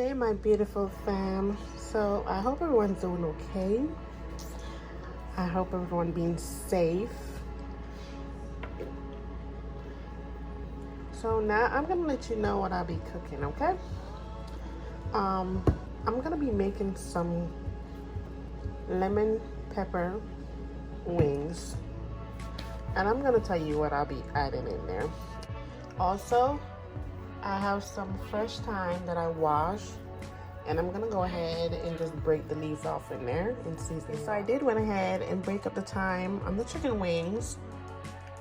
day, my beautiful fam. So I hope everyone's doing okay. I hope everyone being safe. So now I'm gonna let you know what I'll be cooking, okay? I'm gonna be making some lemon pepper wings, and I'm gonna tell you what I'll be adding in there. Also, I have some fresh thyme that I washed, and I'm gonna go ahead and just break the leaves off in there and season. So I did went ahead and break up the thyme on the chicken wings.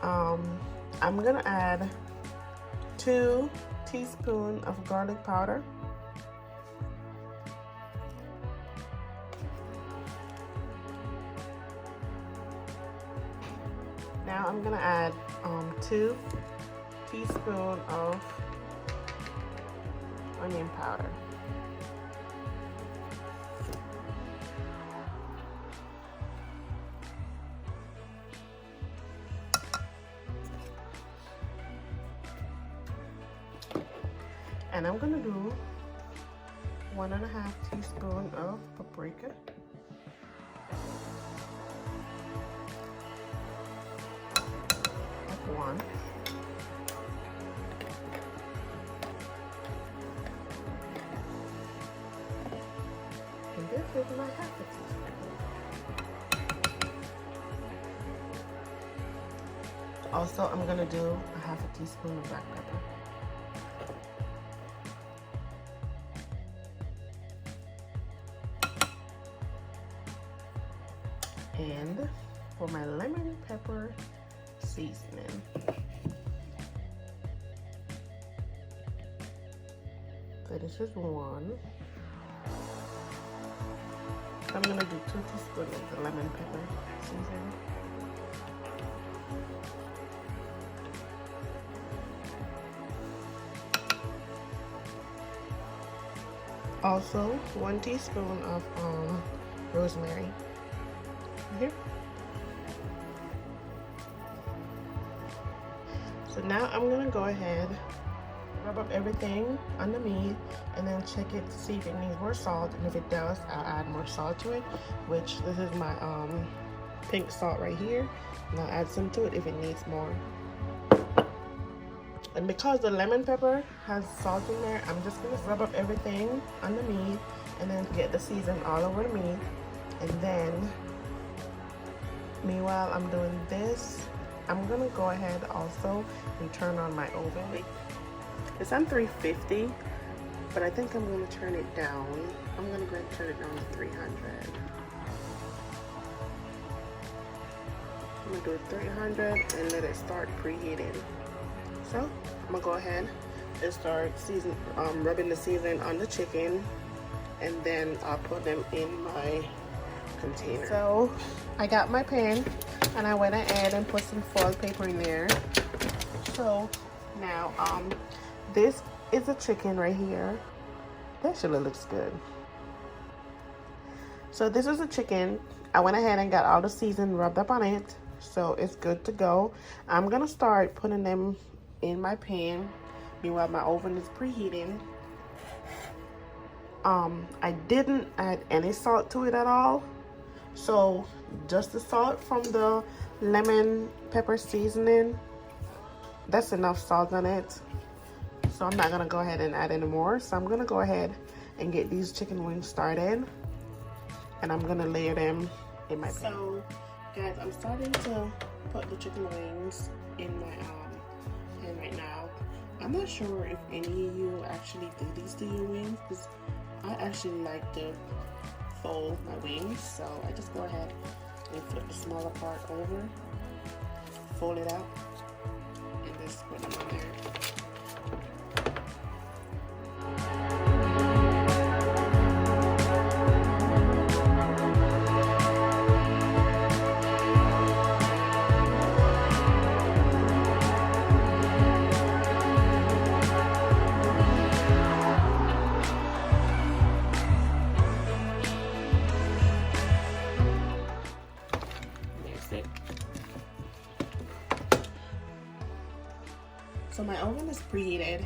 I'm gonna add 2 teaspoons of garlic powder, now I'm gonna add 2 teaspoons of onion powder. And I'm gonna do 1.5 teaspoons of paprika. That's 1. And this is my 1/2 teaspoon. Also, I'm gonna do 1/2 teaspoon of black pepper. And for my lemon pepper seasoning, so this is 1. I'm gonna do 2 teaspoons of the lemon pepper seasoning. Also 1 teaspoon of rosemary. Here. So now I'm gonna go ahead, rub up everything on the meat, and then check it to see if it needs more salt, and if it does, I'll add more salt to it, which this is my pink salt right here, and I'll add some to it if it needs more. And because the lemon pepper has salt in there, I'm just gonna rub up everything on the meat and then get the season all over the meat. And then meanwhile I'm doing this, I'm gonna go ahead also and turn on my oven. It's on 350, but I think I'm gonna turn it down. I'm gonna go ahead and turn it down to 300. I'm gonna do it 300 and let it start preheating. So I'm gonna go ahead and start rubbing the seasoning on the chicken, and then I'll put them in my container. So I got my pan and I went ahead and put some foil paper in there. So now this is a chicken right here. That surely looks good. So this is a chicken. I went ahead and got all the seasoning rubbed up on it, so it's good to go. I'm gonna start putting them in my pan. Meanwhile, my oven is preheating. I didn't add any salt to it at all, so just the salt from the lemon pepper seasoning, that's enough salt on it. So I'm not gonna go ahead and add any more. So I'm gonna go ahead and get these chicken wings started, and I'm gonna layer them in my pan. So guys, I'm starting to put the chicken wings in my pan right now. I'm not sure if any of you actually do these to your wings, because I actually like to fold my wings. So I just go ahead and flip the smaller part over, fold it out, and just put them on there. So my oven is preheated,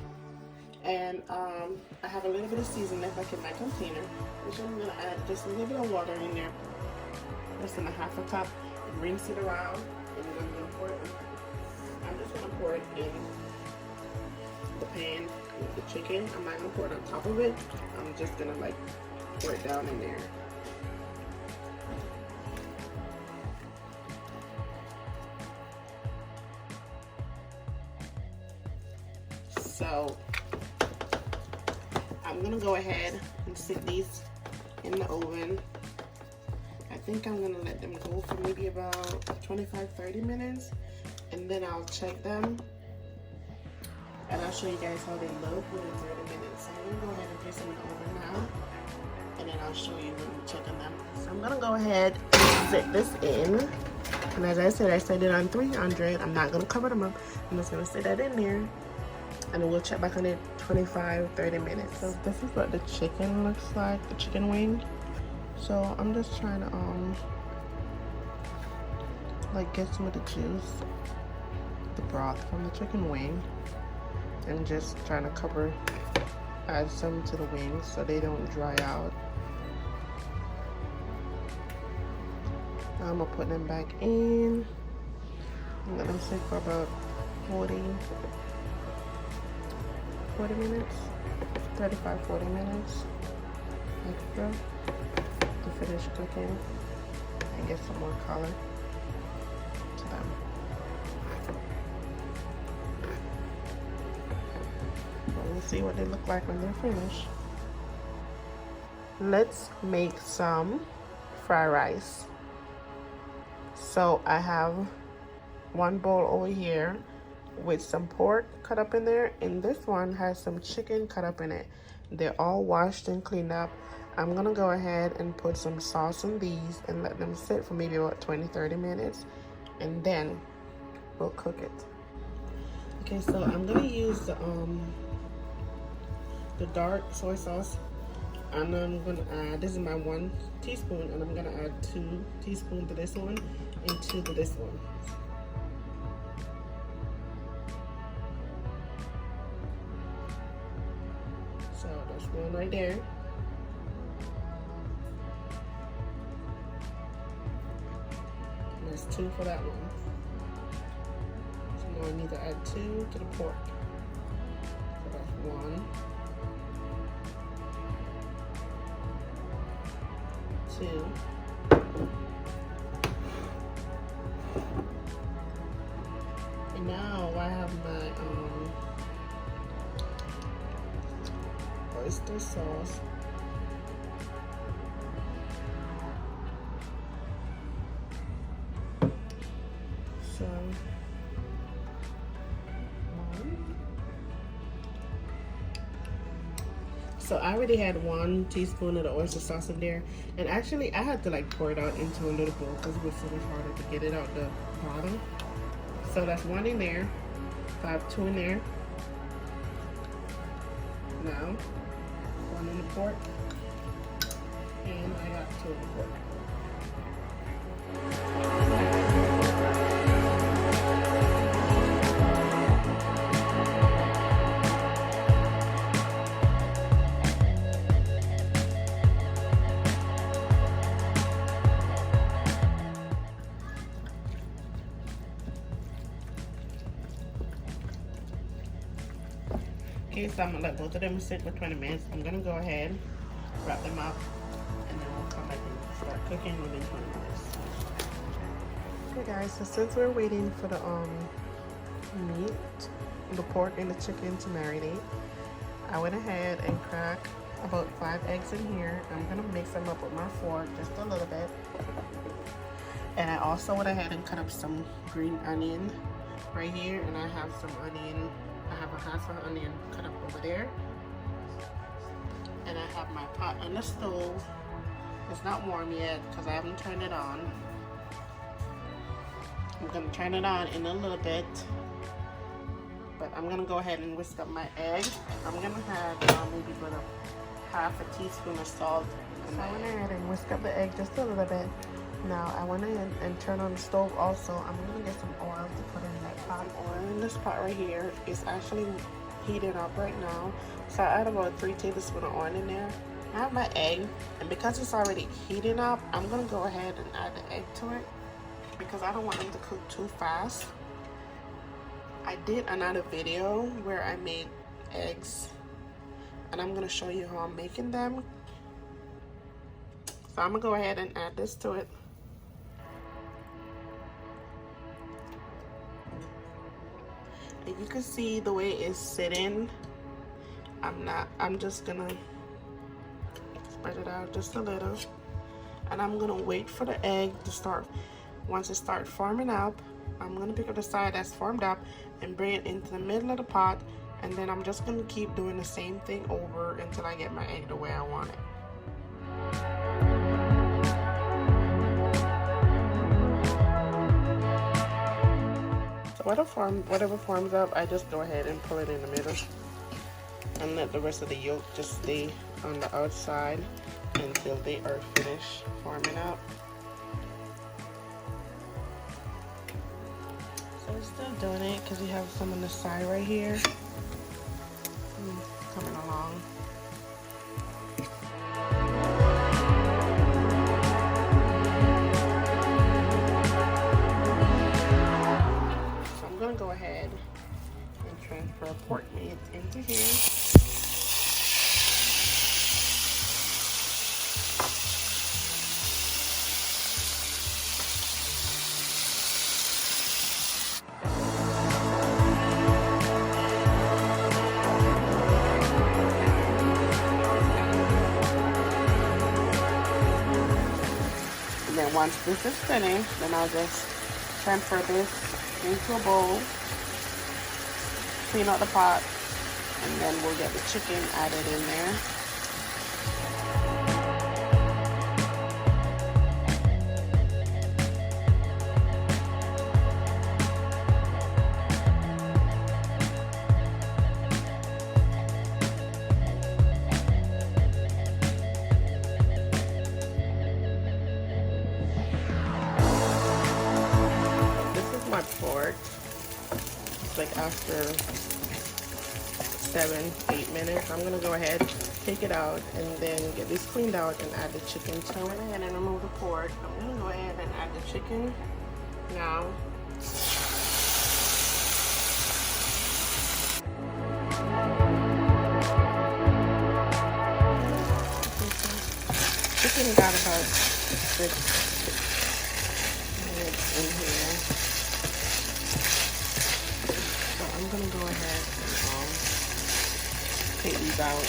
And I have a little bit of seasoning left back in my container, which I'm gonna add just a little bit of water in there, less than a half a cup. Rinse it around, and then I'm gonna pour it. I'm just gonna pour it in the pan with the chicken. I'm not gonna pour it on top of it. I'm just gonna like pour it down in there. So I'm gonna go ahead and sit these in the oven. I think I'm gonna let them go for maybe about 25-30 minutes, and then I'll check them and I'll show you guys how they look within 30 minutes. So I'm gonna go ahead and place them in the oven now, and then I'll show you when I'm checking them. So I'm gonna go ahead and set this in, and as I said, I set it on 300. I'm not gonna cover them up. I'm just gonna set that in there, and then we'll check back on it 25-30 minutes. So this is what the chicken looks like, the chicken wing. So I'm just trying to like get some of the juice, the broth from the chicken wing, and just trying to add some to the wings so they don't dry out. Now I'm gonna put them back in and let them sit for about 40 minutes, 35-40 minutes extra to finish cooking and get some more color to them. We'll see what they look like when they're finished. Let's make some fried rice. So I have one bowl over here with some pork cut up in there, and this one has some chicken cut up in it. They're all washed and cleaned up. I'm gonna go ahead and put some sauce in these and let them sit for maybe about 20-30 minutes, and then we'll cook it. Okay, so I'm gonna use the dark soy sauce, and I'm gonna add, this is my 1 teaspoon, and I'm gonna add 2 teaspoons to this one and 2 to this one. So that's one right there. And that's 2 for that one. So now I need to add 2 to the pork. So that's 1, 2. And now I have my oyster sauce. So I already had 1 teaspoon of the oyster sauce in there, and actually I had to like pour it out into a little bowl because it was so much harder to get it out the bottom. So that's 1 in there. So I have 2 in there. Now 1 in the pork, and I got 2 in the pork. Okay, so I'm gonna let both of them sit for 20 minutes. I'm gonna go ahead, wrap them up, and then we'll come back and start cooking within 20 minutes. Okay guys, so since we're waiting for the meat, the pork and the chicken to marinate, I went ahead and cracked about 5 eggs in here. I'm gonna mix them up with my fork just a little bit. And I also went ahead and cut up some green onion right here, and I have some onion. I have a half an onion cut up over there, and I have my pot on the stove. It's not warm yet because I haven't turned it on. I'm gonna turn it on in a little bit, but I'm gonna go ahead and whisk up my egg. I'm gonna have maybe about half a teaspoon of salt. So I went ahead and whisk up the egg just a little bit. Now I went ahead and turn on the stove also. I'm gonna get some oil to put in that pot. Oil in this pot right here is actually heating up right now. So I add about 3 tablespoons of oil in there. I have my egg, and because it's already heating up, I'm gonna go ahead and add the egg to it because I don't want them to cook too fast. I did another video where I made eggs, and I'm gonna show you how I'm making them. So I'm gonna go ahead and add this to it. And you can see the way it's sitting. I'm just gonna spread it out just a little, and I'm gonna wait for the egg to start. Once it starts forming up, I'm gonna pick up the side that's formed up and bring it into the middle of the pot, and then I'm just gonna keep doing the same thing over until I get my egg the way I want it. Whatever forms up, I just go ahead and pull it in the middle and let the rest of the yolk just stay on the outside until they are finished forming up. So we're still doing it because we have some on the side right here coming along. Go ahead and transfer pork meat into here. And then once this is finished, then I'll just transfer this into a bowl, clean out the pot, and then we'll get the chicken added in there. This is my pork. It's like after 7-8 minutes. I'm gonna go ahead, take it out, and then get this cleaned out and add the chicken to it. Go ahead and remove the pork. I'm gonna go ahead and add the chicken now. Chicken got about 6 minutes in here. So I'm gonna go ahead and take these out,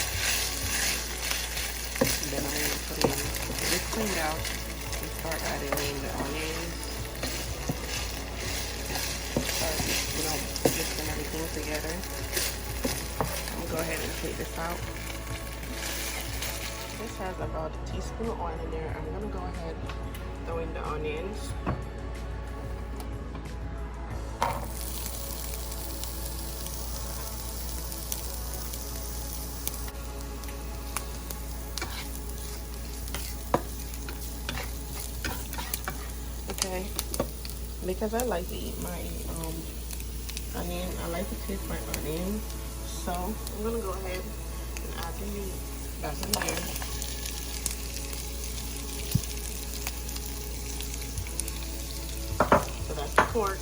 and then I'm going to put in this cleaned out and start adding in the onions. Start, mixing everything together. I'm going to go ahead and take this out. This has about a teaspoon of oil in there. I'm going to go ahead and throw in the onions. Okay, because I like to eat my onion, I like to taste my onion, so I'm gonna go ahead and add the meat that's in there. So that's the pork.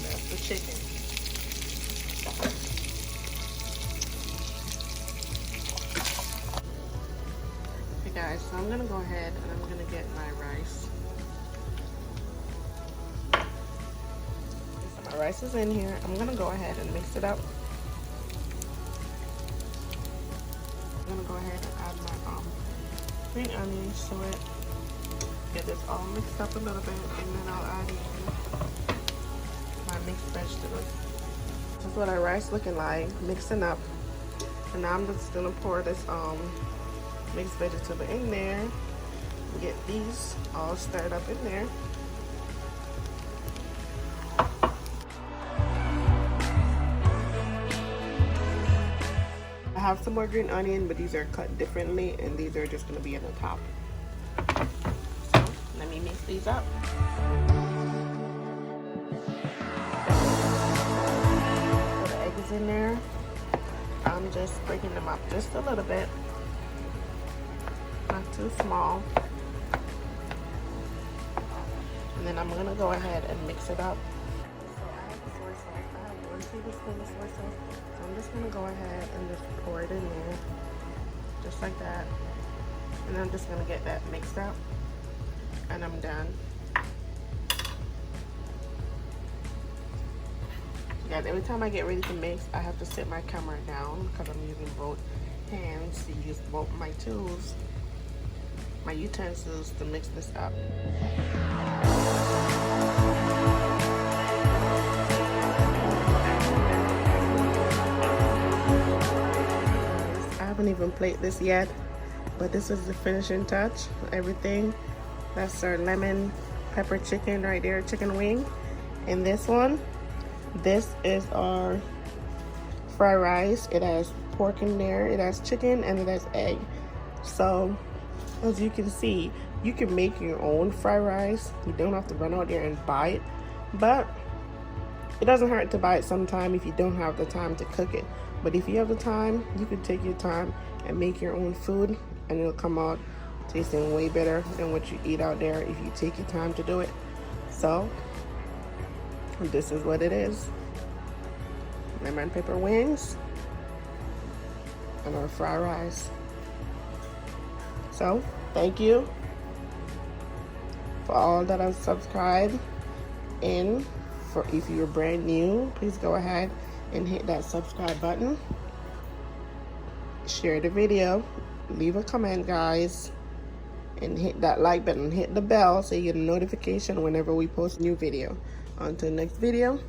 That's the chicken. Guys, so I'm gonna go ahead and I'm gonna get my rice. So my rice is in here. I'm gonna go ahead and mix it up. I'm gonna go ahead and add my green onions to it. Get this all mixed up a little bit, and then I'll add in my mixed vegetables. This is what our rice looking like, mixing up. And now I'm just gonna pour this mixed vegetable in there. Get these all stirred up in there. I have some more green onion, but these are cut differently, and these are just going to be in the top. So let me mix these up. fries in there. I'm just breaking them up just a little bit, not too small. And then I'm gonna go ahead and mix it up. So I have the soy sauce. I have 1 tablespoon of soy sauce. So I'm just gonna go ahead and just pour it in there, just like that. And I'm just gonna get that mixed up, and I'm done. Yeah, every time I get ready to mix, I have to sit my camera down because I'm using both hands to use both my tools, my utensils to mix this up. I haven't even plated this yet, but this is the finishing touch. Everything. That's our lemon pepper chicken right there, chicken wing. And this one, this is our fried rice. It has pork in there, it has chicken, and it has egg. So as you can see, you can make your own fried rice. You don't have to run out there and buy it, but it doesn't hurt to buy it sometime if you don't have the time to cook it. But if you have the time, you can take your time and make your own food, and it'll come out tasting way better than what you eat out there if you take your time to do it. So this is what it is. Lemon pepper wings and our fried rice. So thank you for all that have subscribed. And for if you're brand new, please go ahead and hit that subscribe button. Share the video, leave a comment, guys, and hit that like button, hit the bell so you get a notification whenever we post a new video. Until next video,